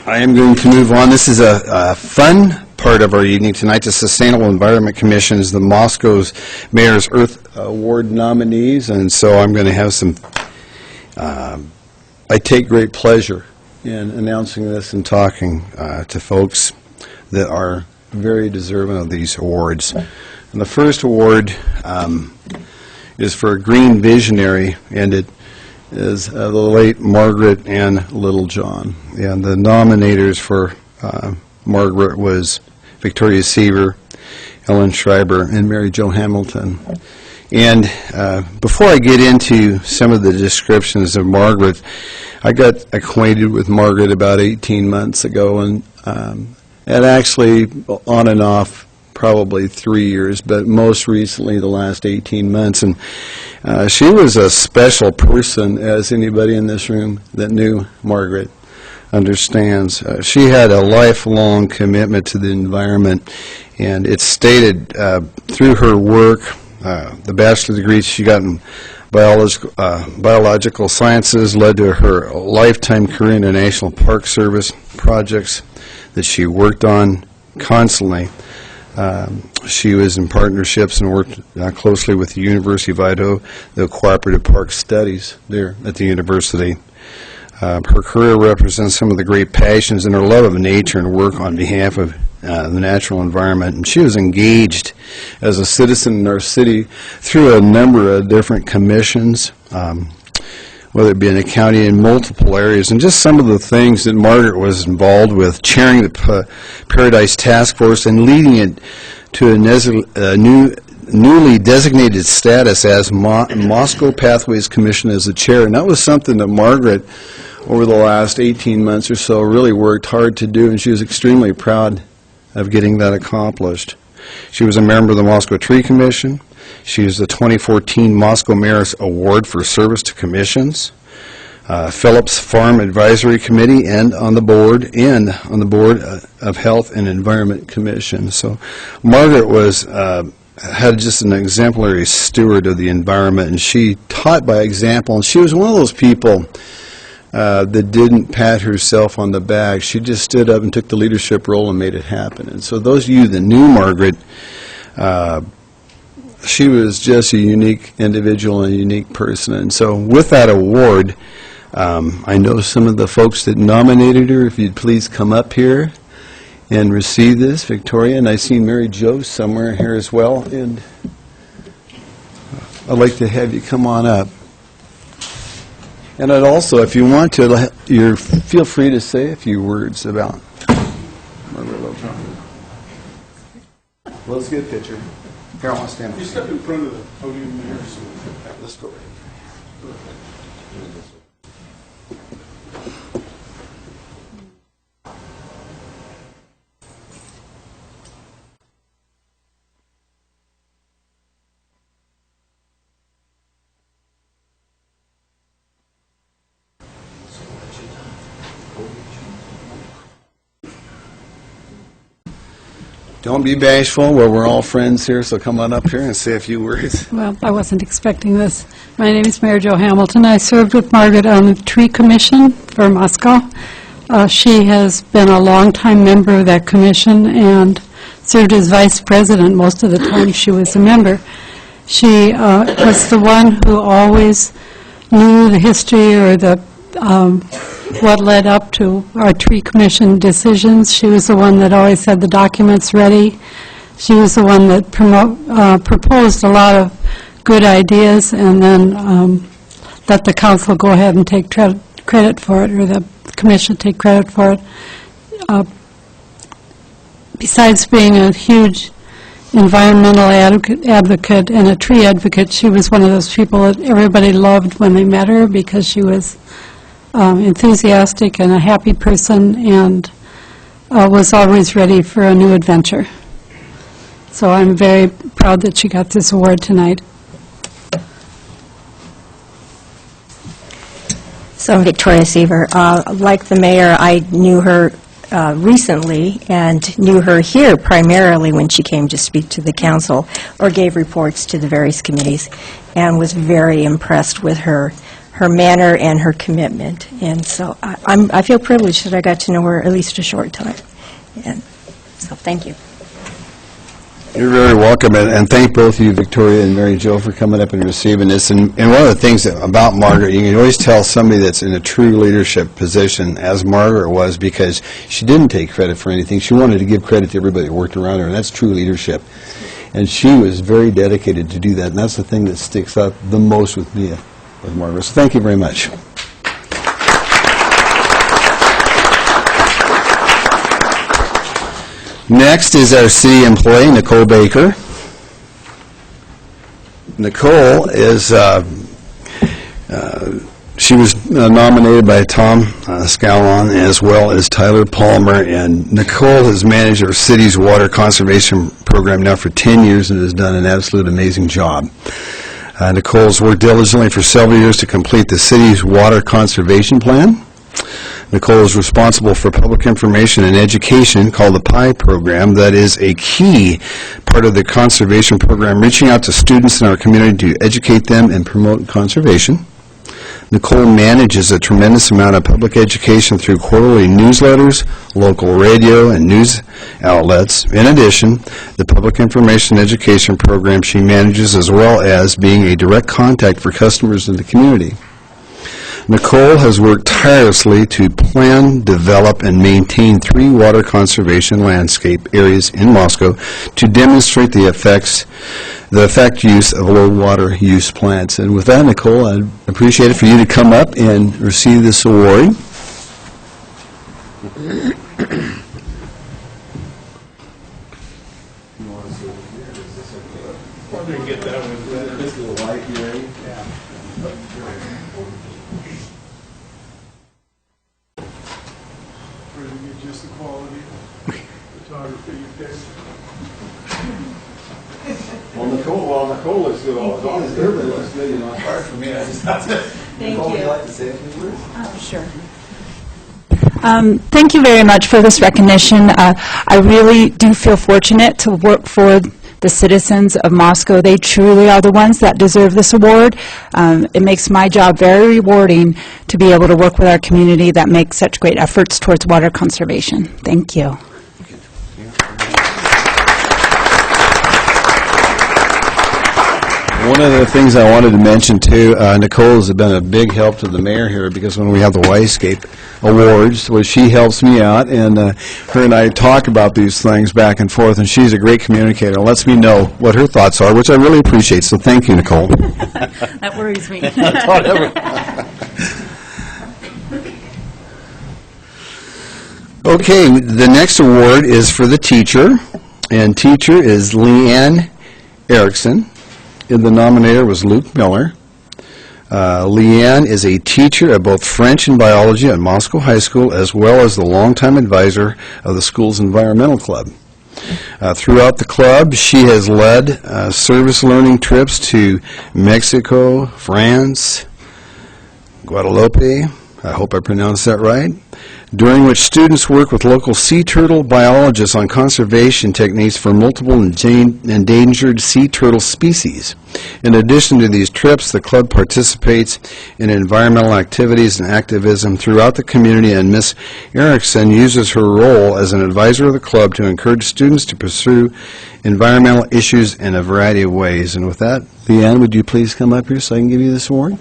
I am going to move on. This is a fun part of our evening tonight. The Sustainable Environment Commission is the Moscow's Mayor's Earth Award nominees, and so I'm going to have some, I take great pleasure in announcing this and talking to folks that are very deserving of these awards. And the first award is for a green visionary, and it is the late Margaret Ann Littlejohn. And the nominators for Margaret was Victoria Seaver, Ellen Schreiber, and Mary Jo Hamilton. And before I get into some of the descriptions of Margaret, I got acquainted with Margaret about 18 months ago, and actually on and off probably 3 years, but most recently the last 18 months. And she was a special person, as anybody in this room that knew Margaret understands. She had a lifelong commitment to the environment, and it's stated through her work, the bachelor's degree she got in biological sciences led to her lifetime career in the National Park Service projects that she worked on constantly. She was in partnerships and worked closely with the University of Idaho, the Cooperative Park Studies there at the university. Her career represents some of the great passions and her love of nature and work on behalf of the natural environment. And she was engaged as a citizen in our city through a number of different commissions, whether it be in the county in multiple areas, and just some of the things that Margaret was involved with, chairing the Paradise Task Force and leading it to a newly designated status as Moscow Pathways Commission as the chair. And that was something that Margaret, over the last 18 months or so, really worked hard to do, and she was extremely proud of getting that accomplished. She was a member of the Moscow Tree Commission. She was the 2014 Moscow Mayor's Award for Service to Commissions, Phillips Farm Advisory Committee, and on the board of Health and Environment Commission. So Margaret was had just an exemplary steward of the environment, and she taught by example. And she was one of those people that didn't pat herself on the back. She just stood up and took the leadership role and made it happen. And so those of you that knew Margaret, she was just a unique individual and a unique person. And so with that award, I know some of the folks that nominated her. If you'd please come up here and receive this, Victoria. And I see Mary Jo somewhere here as well. And I'd like to have you come on up. And I'd also, if you want to, feel free to say a few words about Margaret Littlejohn. Let's get a picture. Here, I want to stand. You step in front of the podium there. So Let's go. Don't be bashful. Well, we're all friends here, so come on up here and say a few words. Well, I wasn't expecting this. My name is Mary Jo Hamilton. I served with Margaret on the Tree Commission for Moscow. She has been a longtime member of that commission and served as vice president most of the time she was a member. She was the one who always knew the history or the what led up to our tree commission decisions. She was the one that always had the documents ready. She was the one that proposed a lot of good ideas and then let the council go ahead and take credit for it, or the commission take credit for it. Besides being a huge environmental advocate and a tree advocate, she was one of those people that everybody loved when they met her because she was enthusiastic and a happy person, and was always ready for a new adventure. So I'm very proud that she got this award tonight. So I'm Victoria Seaver. Like the mayor, I knew her recently and knew her here primarily when she came to speak to the council or gave reports to the various committees, and was very impressed with her her manner and her commitment. And so I feel privileged that I got to know her at least a short time. And so thank you. You're very welcome, and thank both of you, Victoria and Mary Jo, for coming up and receiving this. And one of the things about Margaret, you can always tell somebody that's in a true leadership position, as Margaret was, because she didn't take credit for anything. She wanted to give credit to everybody that worked around her, and that's true leadership. And she was very dedicated to do that, and that's the thing that sticks out the most with me, with Margaret. So thank you very much. Next is our city employee, Nicole Baker. Nicole is, she was nominated by Tom Scallon as well as Tyler Palmer, and Nicole has managed our city's water conservation program now for 10 years and has done an absolute amazing job. Nicole's worked diligently for several years to complete the city's water conservation plan. Nicole is responsible for public information and education called the PI program. That is a key part of the conservation program, reaching out to students in our community to educate them and promote conservation. Nicole manages a tremendous amount of public education through quarterly newsletters, local radio, and news outlets. In addition, the public information and education program she manages, as well as being a direct contact for customers in the community. Nicole has worked tirelessly to plan, develop, and maintain 3 water conservation landscape areas in Moscow to demonstrate the effect use of low water use plants. And with that, Nicole, I'd appreciate it for you to come up and receive this award. Probably get that one. This little light here. Yeah. Or is it just the quality of photography you pick? Well, Nicole looks good all the time. Everybody looks good, it's hard for me. I just have to. Nicole, would you like to say a few words? Oh, sure. Thank you very much for this recognition. I really do feel fortunate to work for the citizens of Moscow. They truly are the ones that deserve this award. It makes my job very rewarding to be able to work with our community that makes such great efforts towards water conservation. Thank you. One of the things I wanted to mention too, Nicole has been a big help to the mayor here, because when we have the Yscape Awards, well, she helps me out, and her and I talk about these things back and forth, and she's a great communicator, lets me know what her thoughts are, which I really appreciate, so thank you, Nicole. That worries me. Okay, the next award is for the teacher, and teacher is Leanne Erickson. And the nominator was Luke Miller. Leanne is a teacher of both French and biology at Moscow High School, as well as the longtime advisor of the school's environmental club. Throughout the club, she has led service learning trips to Mexico, France, Guadalupe, I hope I pronounced that right, during which students work with local sea turtle biologists on conservation techniques for multiple endangered sea turtle species. In addition to these trips, the club participates in environmental activities and activism throughout the community, and Ms. Erickson uses her role as an advisor of the club to encourage students to pursue environmental issues in a variety of ways. And with that, Leanne, would you please come up here so I can give you this award?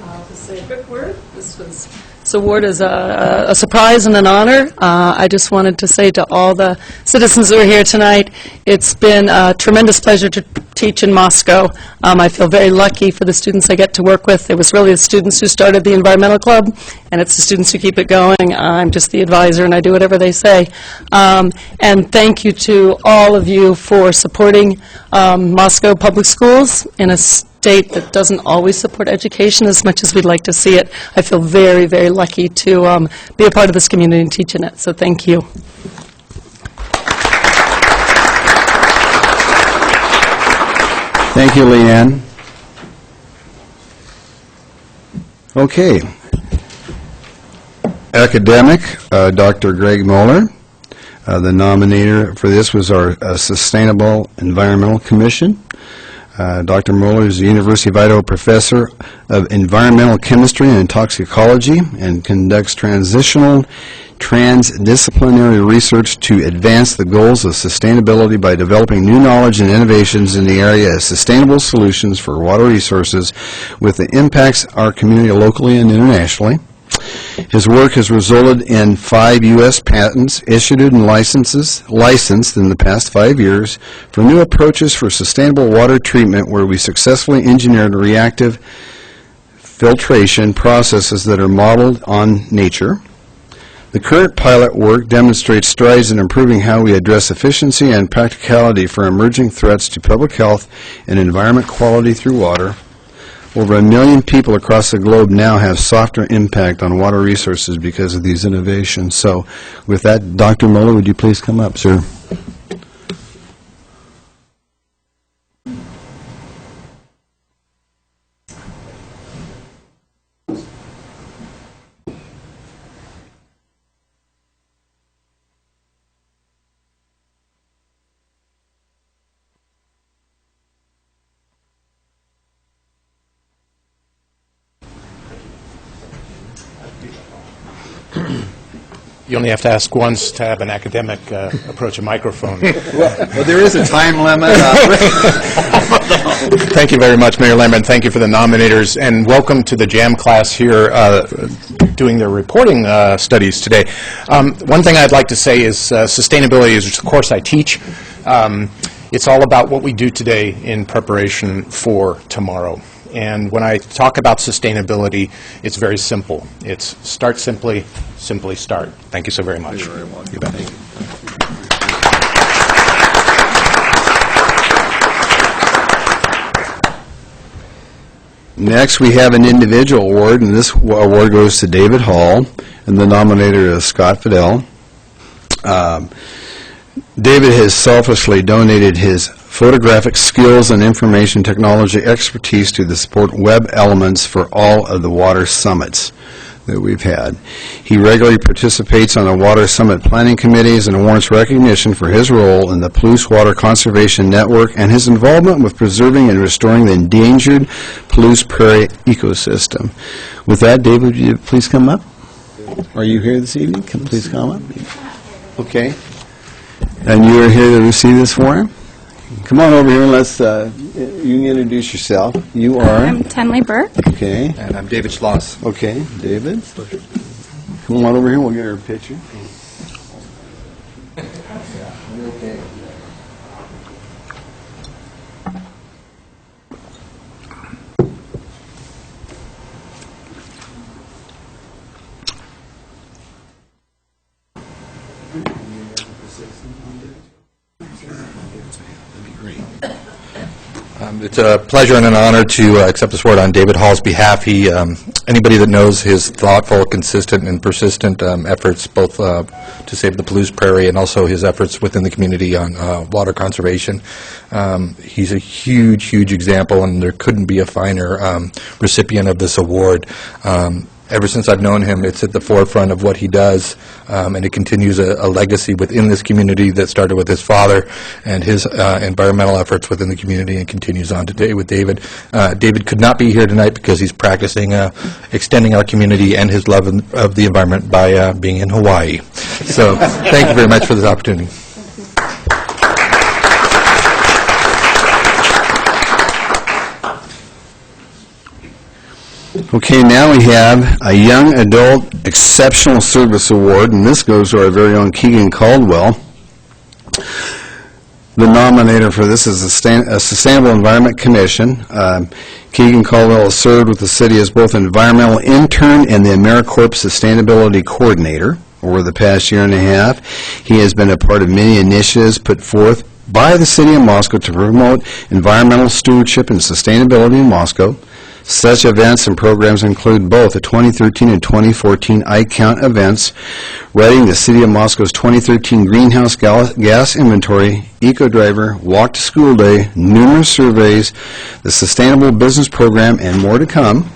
I'll just say a quick word. This award is a surprise and an honor. I just wanted to say to all the citizens who are here tonight, it's been a tremendous pleasure to teach in Moscow. I feel very lucky for the students I get to work with. It was really the students who started the environmental club, and it's the students who keep it going. I'm just the advisor, and I do whatever they say. And thank you to all of you for supporting Moscow Public Schools in a state that doesn't always support education as much as we'd like to see it. I feel very, very lucky to be a part of this community and teach in it, so thank you. Thank you, Leanne. Okay. Academic, Dr. Greg Moeller. The nominator for this was our Sustainable Environmental Commission. Dr. Moeller is the University of Idaho professor of environmental chemistry and toxicology and conducts transdisciplinary research to advance the goals of sustainability by developing new knowledge and innovations in the area of sustainable solutions for water resources with the impacts our community locally and internationally. His work has resulted in 5 U.S. patents issued and licensed in the past 5 years for new approaches for sustainable water treatment where we successfully engineered reactive filtration processes that are modeled on nature. The current pilot work demonstrates strides in improving how we address efficiency and practicality for emerging threats to public health and environment quality through water. Over 1 million people across the globe now have softer impact on water resources because of these innovations. So with that, Dr. Moeller, would you please come up, sir? You only have to ask once to have an academic approach a microphone. Well, there is a time limit. Thank you very much, Mayor Lambert. Thank you for the nominators, and welcome to the JAM class here doing their reporting studies today. One thing I'd like to say is sustainability is a course I teach. It's all about what we do today in preparation for tomorrow. And when I talk about sustainability, it's very simple. It's start simply, simply start. Thank you so very much. You're very welcome. You bet. Thank you. Next, we have an individual award, and this award goes to David Hall, and the nominator is Scott Fidel. David has selflessly donated his photographic skills and information technology expertise to the support web elements for all of the water summits that we've had. He regularly participates on the water summit planning committees and warrants recognition for his role in the Palouse Water Conservation Network and his involvement with preserving and restoring the endangered Palouse Prairie ecosystem. With that, David, would you please come up? Are you here this evening? Please come up. Okay. And you are here to receive this for him? Come on over here and let's, you can introduce yourself. You are? I'm Tenley Burke. Okay. And I'm David Schloss. Okay, David. Come on over here, we'll get her a picture. Okay. It's a pleasure and an honor to accept this award on David Hall's behalf. He, anybody that knows his thoughtful, consistent, and persistent efforts both to save the Palouse Prairie and also his efforts within the community on water conservation, he's a huge, huge example, and there couldn't be a finer recipient of this award. Ever since I've known him, it's at the forefront of what he does, and it continues a legacy within this community that started with his father and his environmental efforts within the community and continues on today with David. David could not be here tonight because he's practicing extending our community and his love of the environment by being in Hawaii. So thank you very much for this opportunity. Okay, now we have a Young Adult Exceptional Service Award, and this goes to our very own Keegan Caldwell. The nominator for this is a Sustainable Environment Commission. Keegan Caldwell has served with the city as both environmental intern and the AmeriCorps Sustainability Coordinator over the past year and a half. He has been a part of many initiatives put forth by the city of Moscow to promote environmental stewardship and sustainability in Moscow, Such events and programs include both the 2013 and 2014 iCount events, writing the City of Moscow's 2013 Greenhouse Gas Inventory, Eco Driver, Walk to School Day, numerous surveys, the Sustainable Business Program, and more to come.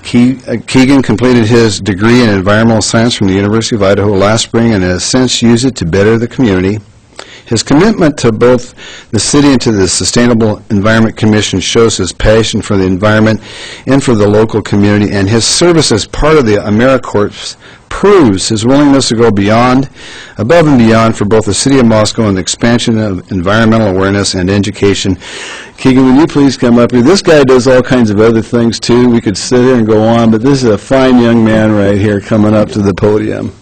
Keegan completed his degree in environmental science from the University of Idaho last spring and has since used it to better the community. His commitment to both the city and to the Sustainable Environment Commission shows his passion for the environment and for the local community, and his service as part of the AmeriCorps proves his willingness to go above and beyond for both the city of Moscow and the expansion of environmental awareness and education. Keegan, would you please come up here? This guy does all kinds of other things, too. We could sit here and go on, but this is a fine young man right here coming up to the podium.